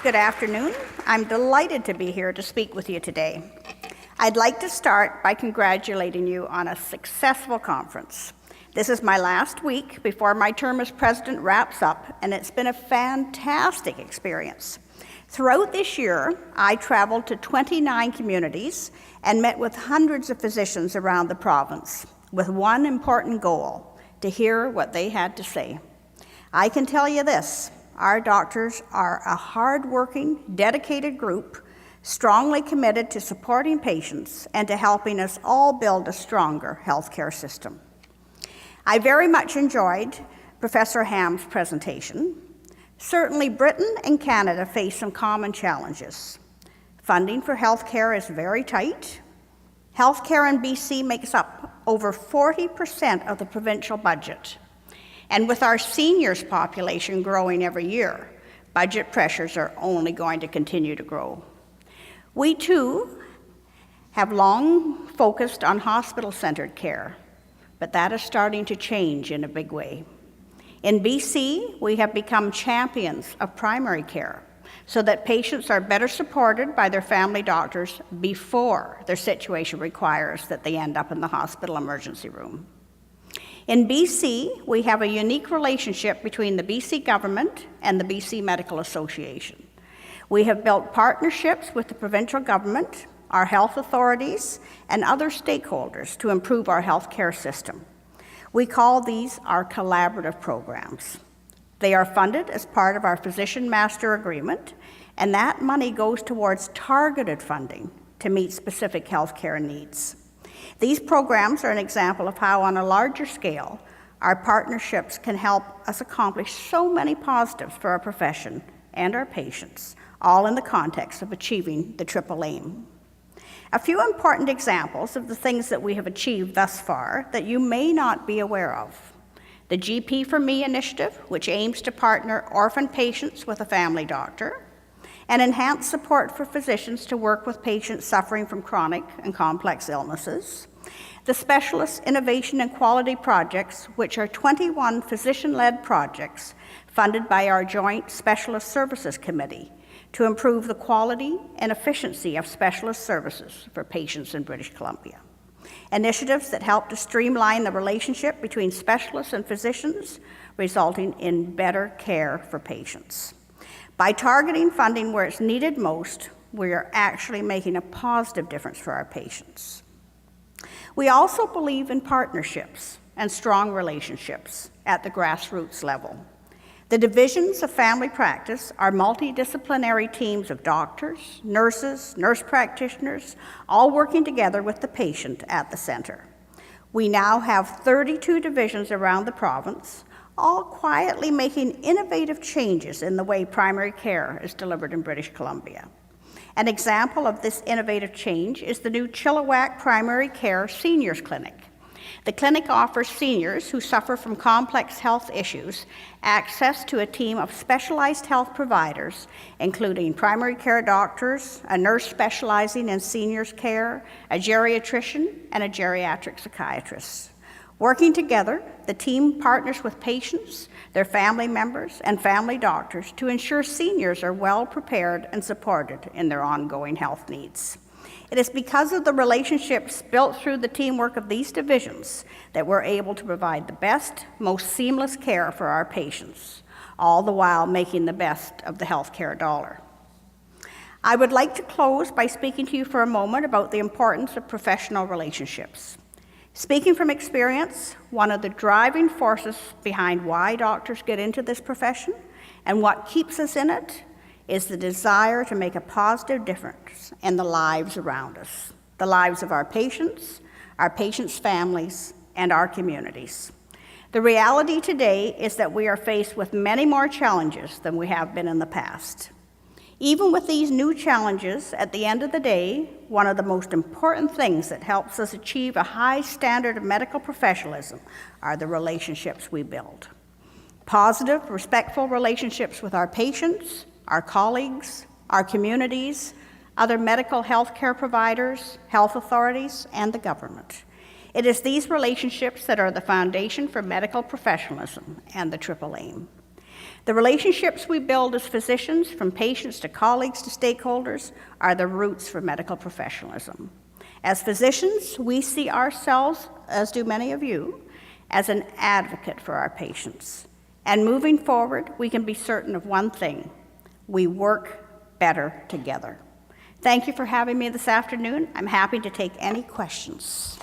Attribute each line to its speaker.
Speaker 1: Good afternoon. I'm delighted to be here to speak with you today. I'd like to start by congratulating you on a successful conference. This is my last week before my term as president wraps up, and it's been a fantastic experience. Throughout this year, I traveled to 29 communities and met with hundreds of physicians around the province with one important goal: to hear what they had to say. I can tell you this: our doctors are a hard-working, dedicated group, strongly committed to supporting patients and to helping us all build a stronger healthcare system. I very much enjoyed Professor Ham's presentation. Certainly, Britain and Canada face some common challenges. Funding for healthcare is very tight. Healthcare in BC makes up over 40% of the provincial budget. And with our seniors population growing every year, budget pressures are only going to continue to grow. We too have long focused on hospital-centered care, but that is starting to change in a big way. In BC, we have become champions of primary care so that patients are better supported by their family doctors before their situation requires that they end up in the hospital emergency room. In BC, we have a unique relationship between the BC government and the BC Medical Association. We have built partnerships with the provincial government, our health authorities, and other stakeholders to improve our healthcare system. We call these our collaborative programs. They are funded as part of our Physician Master Agreement, and that money goes towards targeted funding to meet specific healthcare needs. These programs are an example of how, on a larger scale, our partnerships can help us accomplish so many positives for our profession and our patients, all in the context of achieving the triple aim. A few important examples of the things that we have achieved thus far that you may not be aware of: the GP for Me initiative, which aims to partner orphan patients with a family doctor, and enhanced support for physicians to work with patients suffering from chronic and complex illnesses. The Specialist Innovation and Quality Projects, which are 21 physician-led projects funded by our joint Specialist Services Committee to improve the quality and efficiency of specialist services for patients in British Columbia. Initiatives that help to streamline the relationship between specialists and physicians, resulting in better care for patients. By targeting funding where it's needed most, we are actually making a positive difference for our patients. We also believe in partnerships and strong relationships at the grassroots level. The divisions of family practice are multidisciplinary teams of doctors, nurses, nurse practitioners, all working together with the patient at the center. We now have 32 divisions around the province, all quietly making innovative changes in the way primary care is delivered in British Columbia. An example of this innovative change is the new Chilliwack Primary Care Seniors Clinic. The clinic offers seniors who suffer from complex health issues access to a team of specialized health providers, including primary care doctors, a nurse specializing in seniors care, a geriatrician, and a geriatric psychiatrist. Working together, the team partners with patients, their family members, and family doctors to ensure seniors are well prepared and supported in their ongoing health needs. It is because of the relationships built through the teamwork of these divisions that we're able to provide the best, most seamless care for our patients, all the while making the best of the healthcare dollar. I would like to close by speaking to you for a moment about the importance of professional relationships. Speaking from experience, one of the driving forces behind why doctors get into this profession and what keeps us in it is the desire to make a positive difference in the lives around us, the lives of our patients' families, and our communities. The reality today is that we are faced with many more challenges than we have been in the past. Even with these new challenges, at the end of the day, one of the most important things that helps us achieve a high standard of medical professionalism are the relationships we build. Positive, respectful relationships with our patients, our colleagues, our communities, other medical health care providers, health authorities, and the government. It is these relationships that are the foundation for medical professionalism and the triple aim. The relationships we build as physicians, from patients to colleagues to stakeholders, are the roots for medical professionalism. As physicians, we see ourselves, as do many of you, as an advocate for our patients. And moving forward, we can be certain of one thing: we work better together. Thank you for having me this afternoon. I'm happy to take any questions.